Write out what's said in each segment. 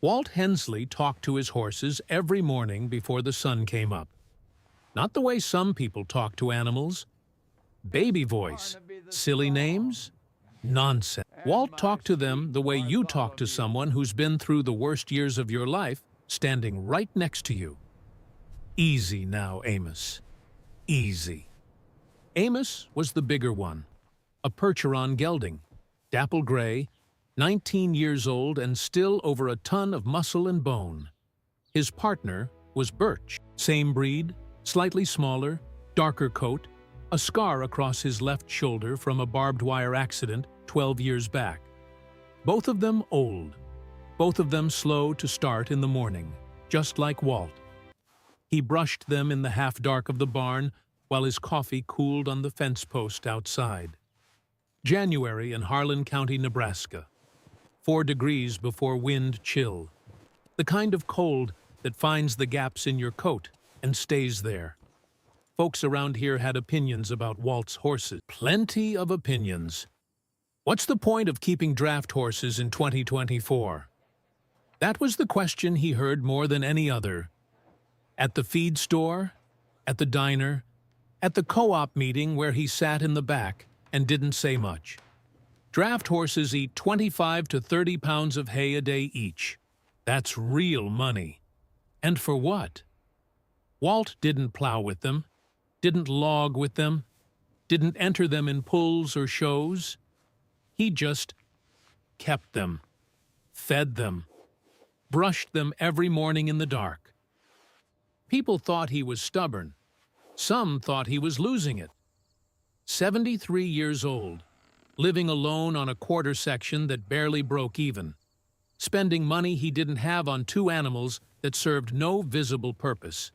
Walt Hensley talked to his horses every morning before the sun came up. Not the way some people talk to animals. Baby voice, silly names, nonsense. Walt talked to them the way you talk to someone who's been through the worst years of your life, standing right next to you. Easy now, Amos. Easy. Amos was the bigger one, a Percheron gelding, dapple gray, 19 years old and still over a ton of muscle and bone. His partner was Birch, same breed, slightly smaller, darker coat, a scar across his left shoulder from a barbed wire accident 12 years back. Both of them old, both of them slow to start in the morning, just like Walt. He brushed them in the half-dark of the barn while his coffee cooled on the fence post outside. January in Harlan County, Nebraska. 4 degrees before wind chill. The kind of cold that finds the gaps in your coat and stays there. Folks around here had opinions about Walt's horses. Plenty of opinions. What's the point of keeping draft horses in 2024? That was the question he heard more than any other. At the feed store, at the diner, at the co-op meeting where he sat in the back and didn't say much. Draft horses eat 25 to 30 pounds of hay a day each. That's real money. And for what? Walt didn't plow with them, didn't log with them, didn't enter them in pulls or shows. He just kept them, fed them, brushed them every morning in the dark. People thought he was stubborn. Some thought he was losing it. 73 years old, living alone on a quarter section that barely broke even, spending money he didn't have on 2 animals that served no visible purpose.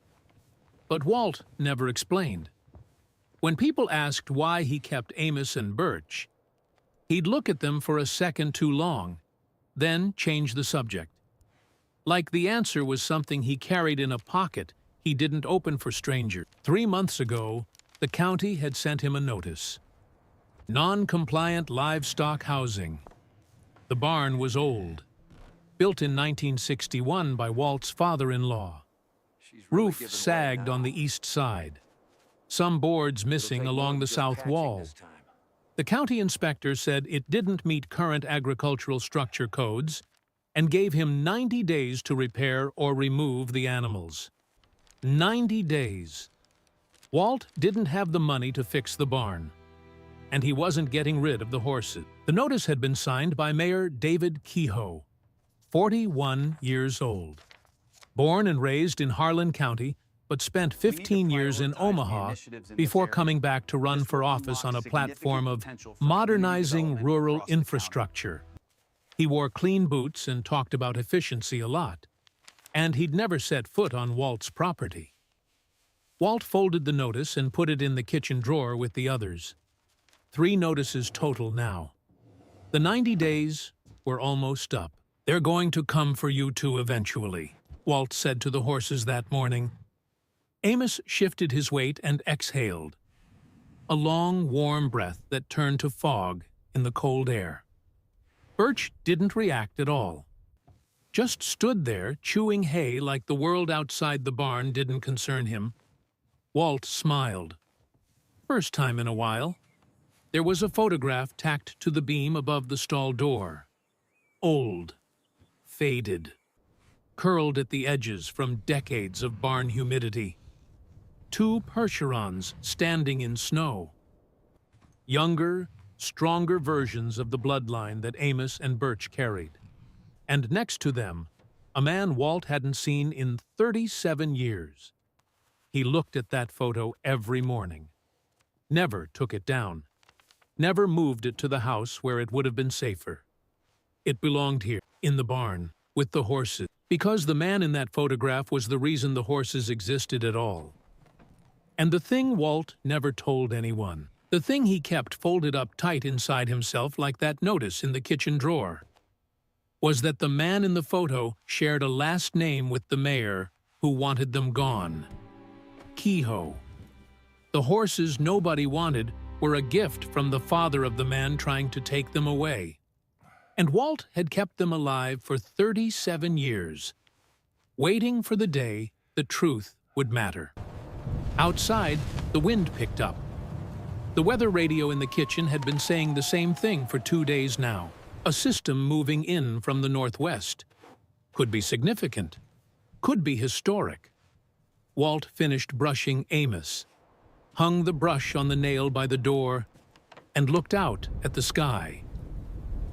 But Walt never explained. When people asked why he kept Amos and Birch, he'd look at them for a second too long, then change the subject. Like the answer was something he carried in a pocket he didn't open for strangers. 3 months ago, the county had sent him a notice. Non-compliant livestock housing. The barn was old, built in 1961 by Walt's father-in-law. Roof sagged on the east side. Some boards missing along the south wall. The county inspector said it didn't meet current agricultural structure codes and gave him 90 days to repair or remove the animals. 90 days. Walt didn't have the money to fix the barn, and he wasn't getting rid of the horses. The notice had been signed by Mayor David Kehoe, 41 years old. Born and raised in Harlan County, but spent 15 years in Omaha before coming back to run for office on a platform of modernizing rural infrastructure. He wore clean boots and talked about efficiency a lot, and he'd never set foot on Walt's property. Walt folded the notice and put it in the kitchen drawer with the others. 3 notices total now. The 90 days were almost up. "They're going to come for you too eventually," Walt said to the horses that morning. Amos shifted his weight and exhaled. A long, warm breath that turned to fog in the cold air. Birch didn't react at all. Just stood there, chewing hay like the world outside the barn didn't concern him. Walt smiled. First time in a while. There was a photograph tacked to the beam above the stall door. Old, faded, curled at the edges from decades of barn humidity. 2 Percherons standing in snow. Younger, stronger versions of the bloodline that Amos and Birch carried. And next to them, a man Walt hadn't seen in 37 years. He looked at that photo every morning. Never took it down. Never moved it to the house where it would have been safer. It belonged here, in the barn, with the horses, because the man in that photograph was the reason the horses existed at all. And the thing Walt never told anyone, the thing he kept folded up tight inside himself like that notice in the kitchen drawer, was that the man in the photo shared a last name with the mayor who wanted them gone. Kehoe. The horses nobody wanted were a gift from the father of the man trying to take them away. And Walt had kept them alive for 37 years, waiting for the day the truth would matter. Outside, the wind picked up. The weather radio in the kitchen had been saying the same thing for 2 days now. A system moving in from the northwest. Could be significant. Could be historic. Walt finished brushing Amos, hung the brush on the nail by the door, and looked out at the sky.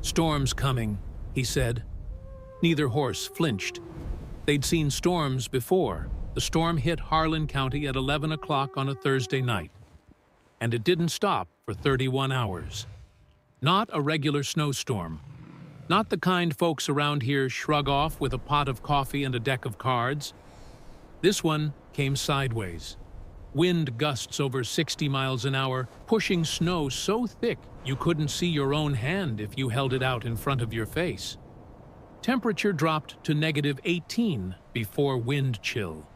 "Storm's coming," he said. Neither horse flinched. They'd seen storms before. The storm hit Harlan County at 11 o'clock on a Thursday night. And it didn't stop for 31 hours. Not a regular snowstorm. Not the kind folks around here shrug off with a pot of coffee and a deck of cards. This one came sideways. Wind gusts over 60 miles an hour, pushing snow so thick you couldn't see your own hand if you held it out in front of your face. Temperature dropped to -18 before wind chill.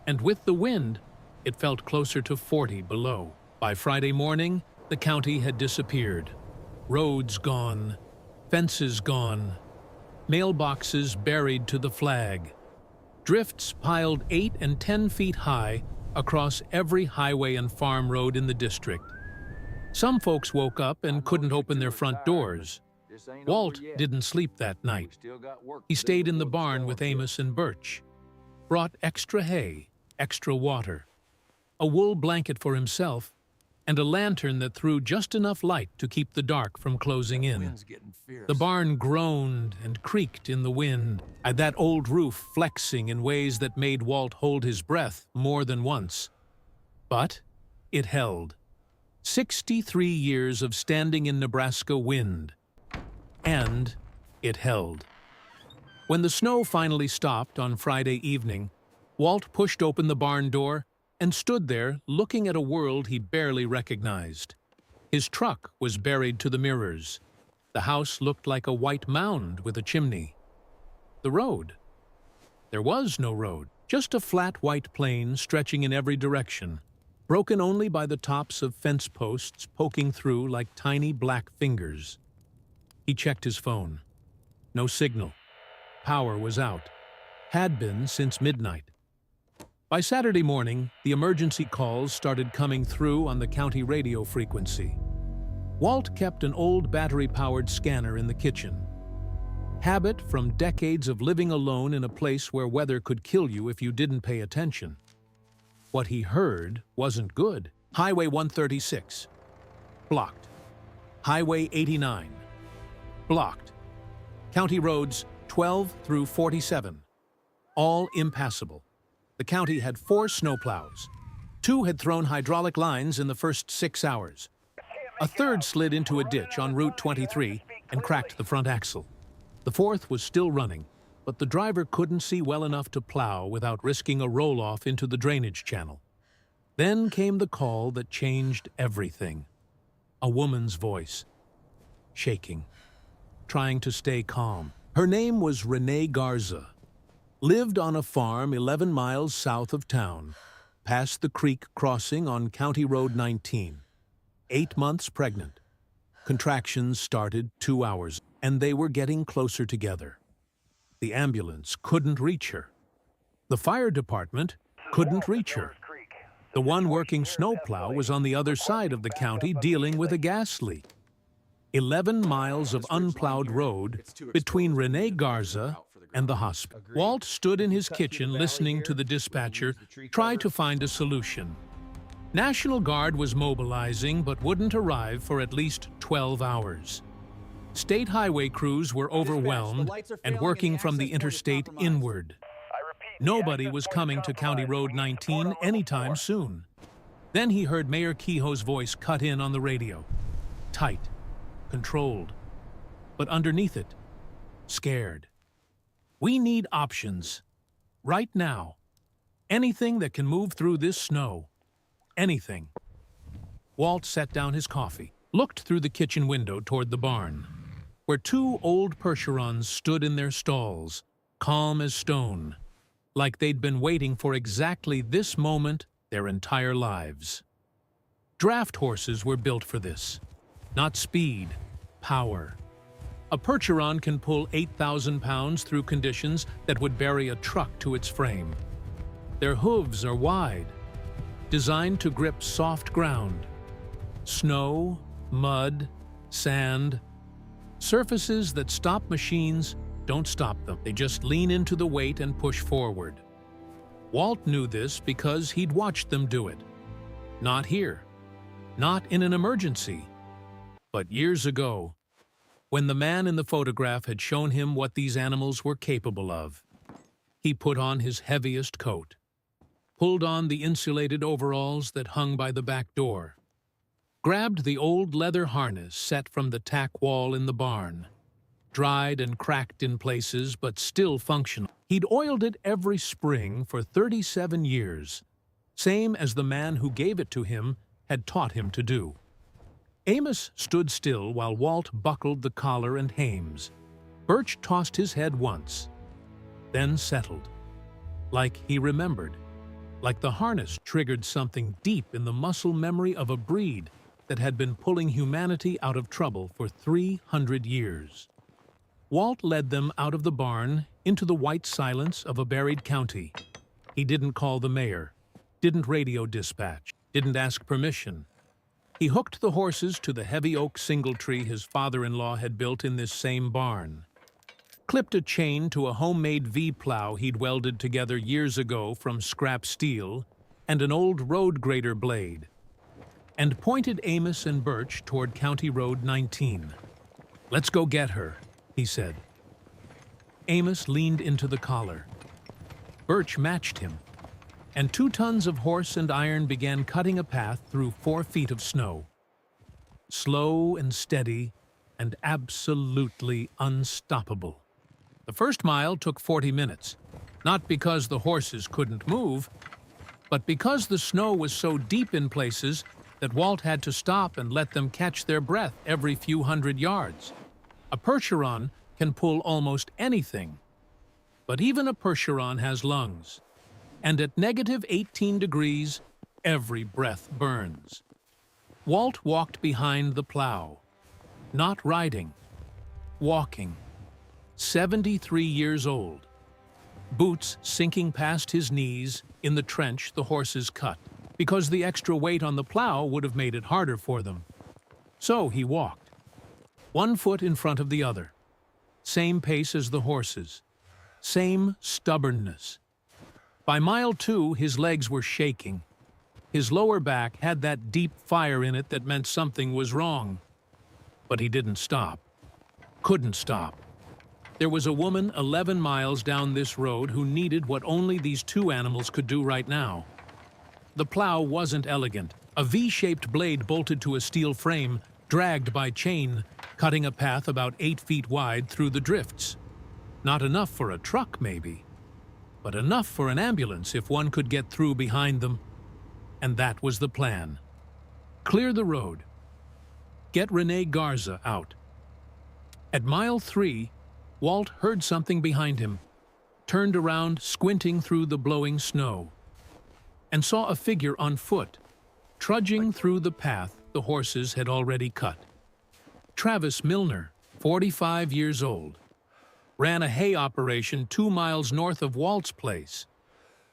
And with the wind, it felt closer to 40 below. By Friday morning, the county had disappeared. Roads gone, fences gone, mailboxes buried to the flag. Drifts piled 8 and 10 feet high across every highway and farm road in the district. Some folks woke up and couldn't open their front doors. Walt didn't sleep that night. He stayed in the barn with Amos and Birch, brought extra hay, extra water, a wool blanket for himself, and a lantern that threw just enough light to keep the dark from closing in. The barn groaned and creaked in the wind, and that old roof flexing in ways that made Walt hold his breath more than once. But it held. 63 years of standing in Nebraska wind. And it held. When the snow finally stopped on Friday evening, Walt pushed open the barn door and stood there looking at a world he barely recognized. His truck was buried to the mirrors. The house looked like a white mound with a chimney. The road. There was no road, just a flat white plain stretching in every direction, broken only by the tops of fence posts poking through like tiny black fingers. He checked his phone. No signal. Power was out. Had been since midnight. By Saturday morning, the emergency calls started coming through on the county radio frequency. Walt kept an old battery-powered scanner in the kitchen. Habit from decades of living alone in a place where weather could kill you if you didn't pay attention. What he heard wasn't good. Highway 136. Blocked. Highway 89. Blocked. County roads 12 through 47. All impassable. The county had 4 snowplows. 2 had thrown hydraulic lines in the first 6 hours. A third slid into a ditch on Route 23 and cracked the front axle. The fourth was still running, but the driver couldn't see well enough to plow without risking a roll-off into the drainage channel. Then came the call that changed everything. A woman's voice, shaking, trying to stay calm. Her name was Renee Garza. Lived on a farm 11 miles south of town, past the creek crossing on County Road 19. 8 months pregnant. Contractions started 2 hours, and they were getting closer together. The ambulance couldn't reach her. The fire department couldn't reach her. The one working snowplow was on the other side of the county dealing with a gas leak. 11 miles of unplowed road between Renee Garza and the hospital. Walt stood in his kitchen listening to the dispatcher try to find a solution. National Guard was mobilizing but wouldn't arrive for at least 12 hours. State highway crews were overwhelmed and working from the interstate inward. Nobody was coming to County Road 19 anytime soon. Then he heard Mayor Kehoe's voice cut in on the radio. Tight, controlled, but underneath it, scared. We need options. Right now. Anything that can move through this snow. Anything. Walt set down his coffee, looked through the kitchen window toward the barn, where 2 old Percherons stood in their stalls, calm as stone, like they'd been waiting for exactly this moment their entire lives. Draft horses were built for this. Not speed, power. A Percheron can pull 8,000 pounds through conditions that would bury a truck to its frame. Their hooves are wide, designed to grip soft ground. Snow, mud, sand, surfaces that stop machines don't stop them. They just lean into the weight and push forward. Walt knew this because he'd watched them do it. Not here, not in an emergency, but years ago, when the man in the photograph had shown him what these animals were capable of. He put on his heaviest coat, pulled on the insulated overalls that hung by the back door, grabbed the old leather harness set from the tack wall in the barn, dried and cracked in places but still functional. He'd oiled it every spring for 37 years, same as the man who gave it to him had taught him to do. Amos stood still while Walt buckled the collar and hames. Birch tossed his head once, then settled, like he remembered, like the harness triggered something deep in the muscle memory of a breed that had been pulling humanity out of trouble for 300 years. Walt led them out of the barn into the white silence of a buried county. He didn't call the mayor, didn't radio dispatch, didn't ask permission. He hooked the horses to the heavy oak singletree his father-in-law had built in this same barn, clipped a chain to a homemade V-plow he'd welded together years ago from scrap steel and an old road grader blade, and pointed Amos and Birch toward County Road 19. "Let's go get her," he said. Amos leaned into the collar. Birch matched him, and 2 tons of horse and iron began cutting a path through 4 feet of snow. Slow and steady and absolutely unstoppable. The first mile took 40 minutes, not because the horses couldn't move, but because the snow was so deep in places that Walt had to stop and let them catch their breath every few hundred yards. A Percheron can pull almost anything, but even a Percheron has lungs, and at negative 18 degrees, every breath burns. Walt walked behind the plow, not riding, walking, 73 years old, boots sinking past his knees in the trench the horses cut, because the extra weight on the plow would have made it harder for them. So he walked, 1 foot in front of the other, same pace as the horses, same stubbornness. By mile 2, his legs were shaking. His lower back had that deep fire in it that meant something was wrong. But he didn't stop. Couldn't stop. There was a woman 11 miles down this road who needed what only these 2 animals could do right now. The plow wasn't elegant. A V-shaped blade bolted to a steel frame, dragged by chain, cutting a path about 8 feet wide through the drifts. Not enough for a truck, maybe, but enough for an ambulance if one could get through behind them. And that was the plan. Clear the road. Get Rene Garza out. At mile 3, Walt heard something behind him, turned around, squinting through the blowing snow, and saw a figure on foot, trudging through the path the horses had already cut. Travis Milner, 45 years old, ran a hay operation 2 miles north of Walt's place.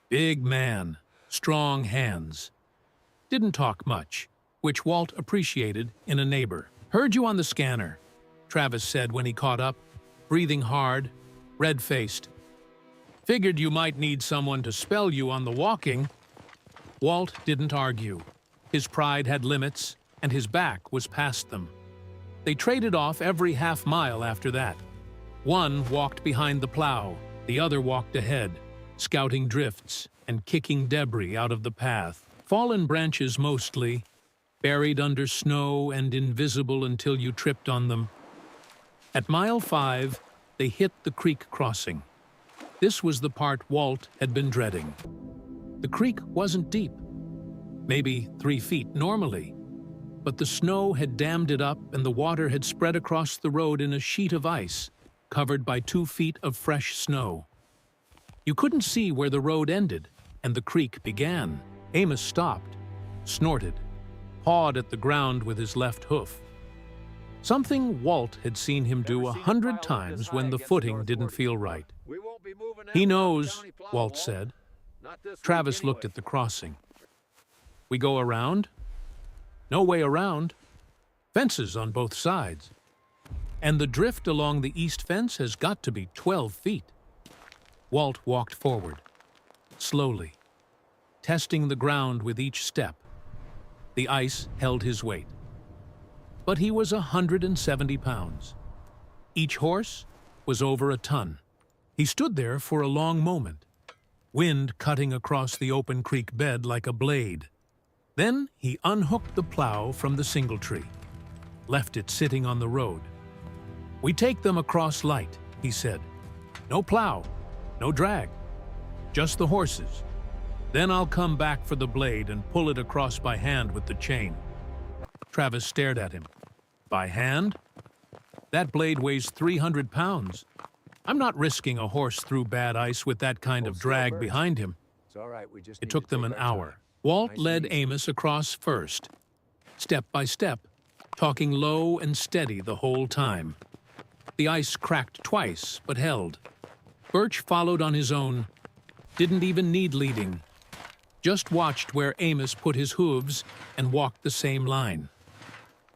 Big man, strong hands. Didn't talk much, which Walt appreciated in a neighbor. "Heard you on the scanner," Travis said when he caught up, breathing hard, red-faced. "Figured you might need someone to spell you on the walking." Walt didn't argue. His pride had limits, and his back was past them. They traded off every half-mile after that. One walked behind the plow, the other walked ahead, scouting drifts and kicking debris out of the path. Fallen branches mostly, buried under snow and invisible until you tripped on them. At mile 5, they hit the creek crossing. This was the part Walt had been dreading. The creek wasn't deep, maybe 3 feet normally, but the snow had dammed it up and the water had spread across the road in a sheet of ice, covered by 2 feet of fresh snow. You couldn't see where the road ended and the creek began. Amos stopped, snorted, pawed at the ground with his left hoof. Something Walt had seen him do 100 times when the footing didn't feel right. "He knows," Walt said. Travis looked at the crossing. "We go around?" "No way around. Fences on both sides. And the drift along the east fence has got to be 12 feet. Walt walked forward, slowly, testing the ground with each step. The ice held his weight. But he was 170 pounds. Each horse was over a ton. He stood there for a long moment, wind cutting across the open creek bed like a blade. Then he unhooked the plow from the singletree, left it sitting on the road. "We take them across light," he said. "No plow, no drag, just the horses. Then I'll come back for the blade and pull it across by hand with the chain." Travis stared at him. "By hand? That blade weighs 300 pounds. I'm not risking a horse through bad ice with that kind of drag behind him." It took them an hour. Walt led Amos across first, step by step, talking low and steady the whole time. The ice cracked twice, but held. Birch followed on his own, didn't even need leading. Just watched where Amos put his hooves and walked the same line.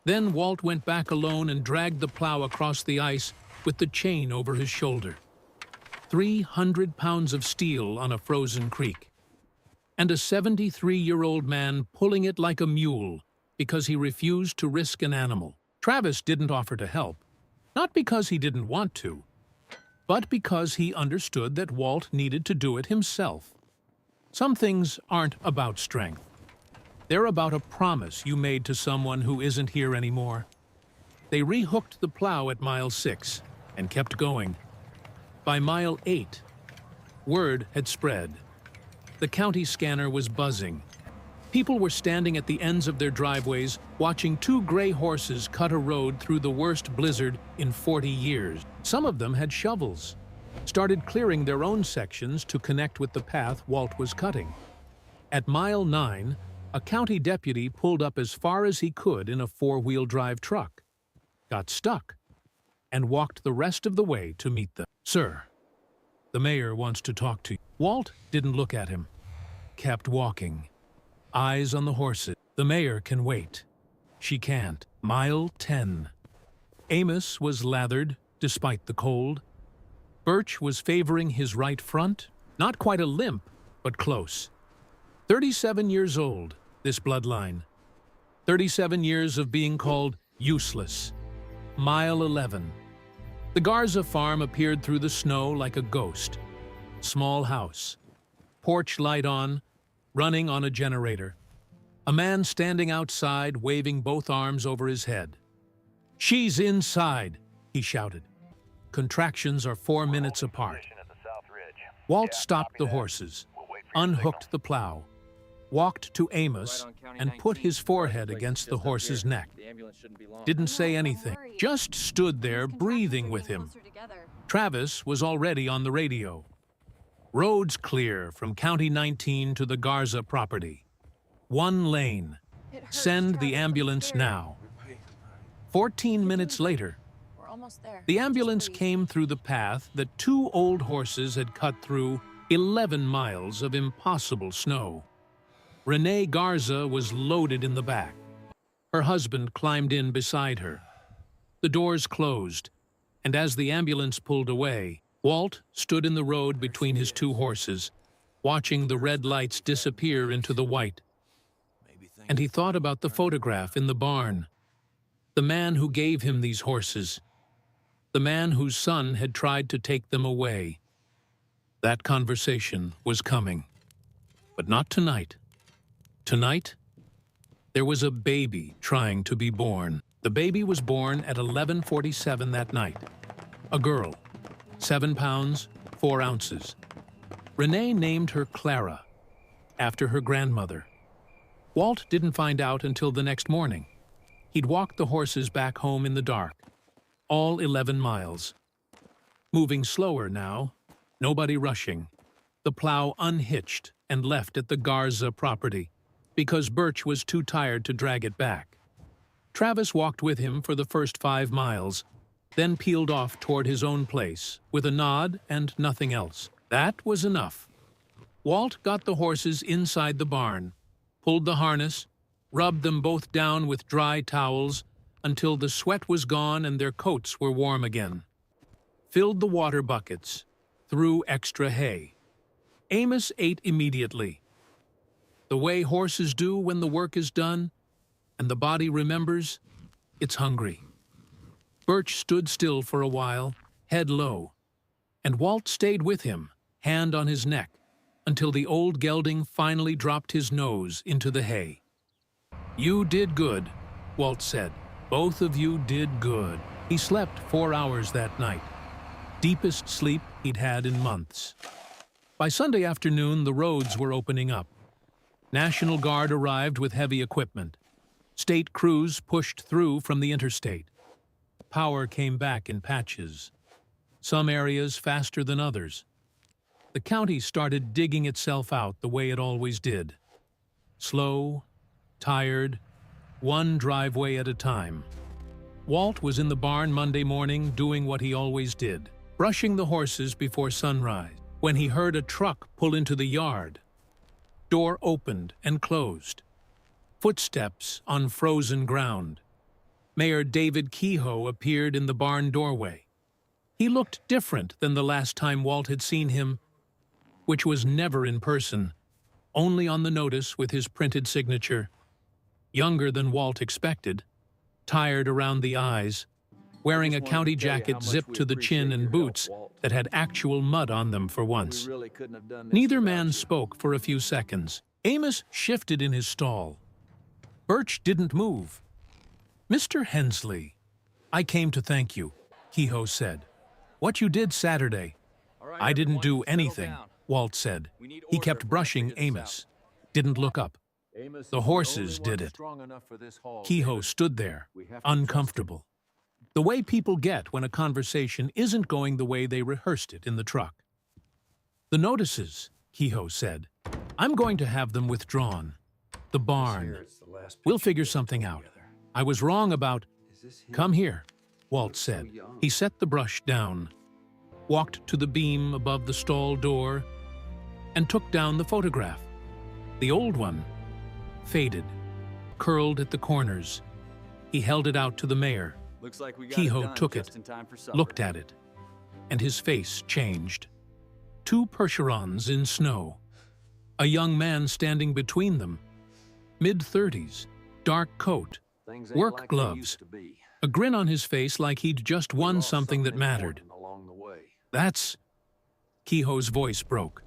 Then Walt went back alone and dragged the plow across the ice with the chain over his shoulder. 300 pounds of steel on a frozen creek. And a 73-year-old man pulling it like a mule because he refused to risk an animal. Travis didn't offer to help, not because he didn't want to, but because he understood that Walt needed to do it himself. Some things aren't about strength. They're about a promise you made to someone who isn't here anymore. They rehooked the plow at mile 6 and kept going. By mile 8, word had spread. The county scanner was buzzing. People were standing at the ends of their driveways, watching 2 gray horses cut a road through the worst blizzard in 40 years. Some of them had shovels, started clearing their own sections to connect with the path Walt was cutting. At mile 9, a county deputy pulled up as far as he could in a 4-wheel drive truck, got stuck, and walked the rest of the way to meet them. "Sir, the mayor wants to talk to you." Walt didn't look at him, kept walking. Eyes on the horses. "The mayor can wait. She can't." Mile 10. Amos was lathered, despite the cold. Birch was favoring his right front, not quite a limp, but close. 37 years old, this bloodline. 37 years of being called useless. Mile 11. The Garza farm appeared through the snow like a ghost. Small house. Porch light on, running on a generator. A man standing outside, waving both arms over his head. "She's inside," he shouted. Contractions are 4 minutes apart. Walt stopped the horses, unhooked the plow, walked to Amos, and put his forehead against the horse's neck. Didn't say anything, just stood there breathing with him. Travis was already on the radio. "Roads clear from County 19 to the Garza property. 1 lane. Send the ambulance now." 14 minutes later, the ambulance came through the path that 2 old horses had cut through 11 miles of impossible snow. Renee Garza was loaded in the back. Her husband climbed in beside her. The doors closed, and as the ambulance pulled away, Walt stood in the road between his 2 horses, watching the red lights disappear into the white. And he thought about the photograph in the barn. The man who gave him these horses. The man whose son had tried to take them away. That conversation was coming. But not tonight. Tonight, there was a baby trying to be born. The baby was born at 11:47 that night. A girl, 7 pounds, 4 ounces. Renee named her Clara, after her grandmother. Walt didn't find out until the next morning. He'd walked the horses back home in the dark, all 11 miles. Moving slower now, nobody rushing. The plow unhitched and left at the Garza property because Birch was too tired to drag it back. Travis walked with him for the first 5 miles, then peeled off toward his own place, with a nod and nothing else. That was enough. Walt got the horses inside the barn, pulled the harness, rubbed them both down with dry towels until the sweat was gone and their coats were warm again. Filled the water buckets, threw extra hay. Amos ate immediately. The way horses do when the work is done, and the body remembers, it's hungry. Birch stood still for a while, head low, and Walt stayed with him, hand on his neck, until the old gelding finally dropped his nose into the hay. "You did good," Walt said. "Both of you did good." He slept 4 hours that night, deepest sleep he'd had in months. By Sunday afternoon, the roads were opening up. National Guard arrived with heavy equipment. State crews pushed through from the interstate. Power came back in patches, some areas faster than others. The county started digging itself out the way it always did. Slow, tired, one driveway at a time. Walt was in the barn Monday morning doing what he always did, brushing the horses before sunrise, when he heard a truck pull into the yard. Door opened and closed. Footsteps on frozen ground. Mayor David Kehoe appeared in the barn doorway. He looked different than the last time Walt had seen him, which was never in person, only on the notice with his printed signature. Younger than Walt expected, tired around the eyes, wearing a county jacket zipped to the chin and boots that had actual mud on them for once. Neither man spoke for a few seconds. Amos shifted in his stall. Birch didn't move. "Mr. Hensley, I came to thank you," Kehoe said. "What you did Saturday." "I didn't do anything," Walt said. He kept brushing Amos. Didn't look up. "The horses did it." Kehoe stood there, uncomfortable. The way people get when a conversation isn't going the way they rehearsed it in the truck. "The notices," Kehoe said. "I'm going to have them withdrawn. The barn. We'll figure something out. I was wrong about—" "Come here," Walt said. He set the brush down, walked to the beam above the stall door, and took down the photograph. The old one, faded, curled at the corners. He held it out to the mayor. Kehoe took it, looked at it, and his face changed. 2 Percherons in snow. A young man standing between them. Mid-30s, dark coat, work gloves, a grin on his face like he'd just won something that mattered. "That's—" Kehoe's voice broke.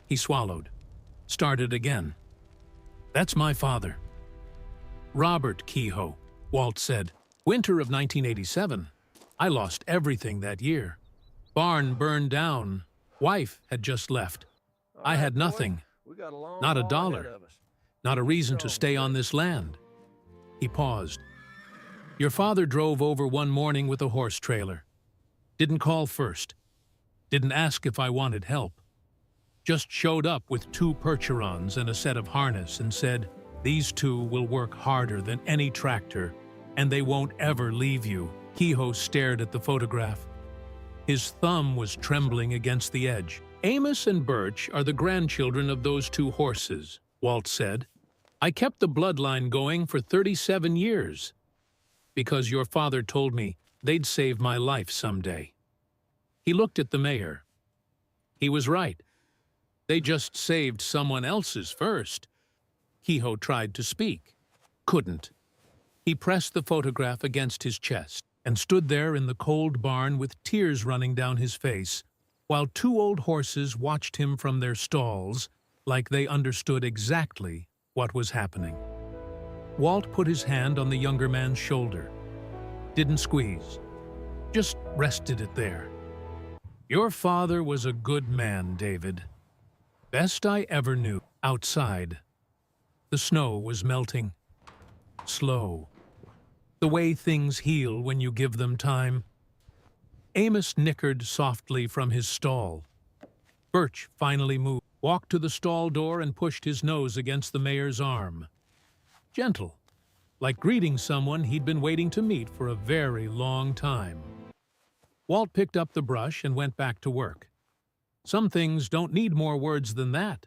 He swallowed, started again. "That's my father." "Robert Kehoe," Walt said. "Winter of 1987. I lost everything that year. Barn burned down. Wife had just left. I had nothing. Not a dollar. Not a reason to stay on this land." He paused. "Your father drove over one morning with a horse trailer. Didn't call first. Didn't ask if I wanted help. Just showed up with 2 Percherons and a set of harness and said, 'These 2 will work harder than any tractor, and they won't ever leave you.'" Kehoe stared at the photograph. His thumb was trembling against the edge. "Amos and Birch are the grandchildren of those 2 horses," Walt said. "I kept the bloodline going for 37 years, because your father told me they'd save my life someday." He looked at the mayor. He was right. They just saved someone else's first. Kehoe tried to speak. Couldn't. He pressed the photograph against his chest and stood there in the cold barn with tears running down his face, while 2 old horses watched him from their stalls like they understood exactly what was happening. Walt put his hand on the younger man's shoulder. Didn't squeeze. Just rested it there. "Your father was a good man, David. Best I ever knew." Outside, the snow was melting. Slow. The way things heal when you give them time. Amos nickered softly from his stall. Birch finally moved, walked to the stall door and pushed his nose against the mayor's arm. Gentle, like greeting someone he'd been waiting to meet for a very long time. Walt picked up the brush and went back to work. Some things don't need more words than that.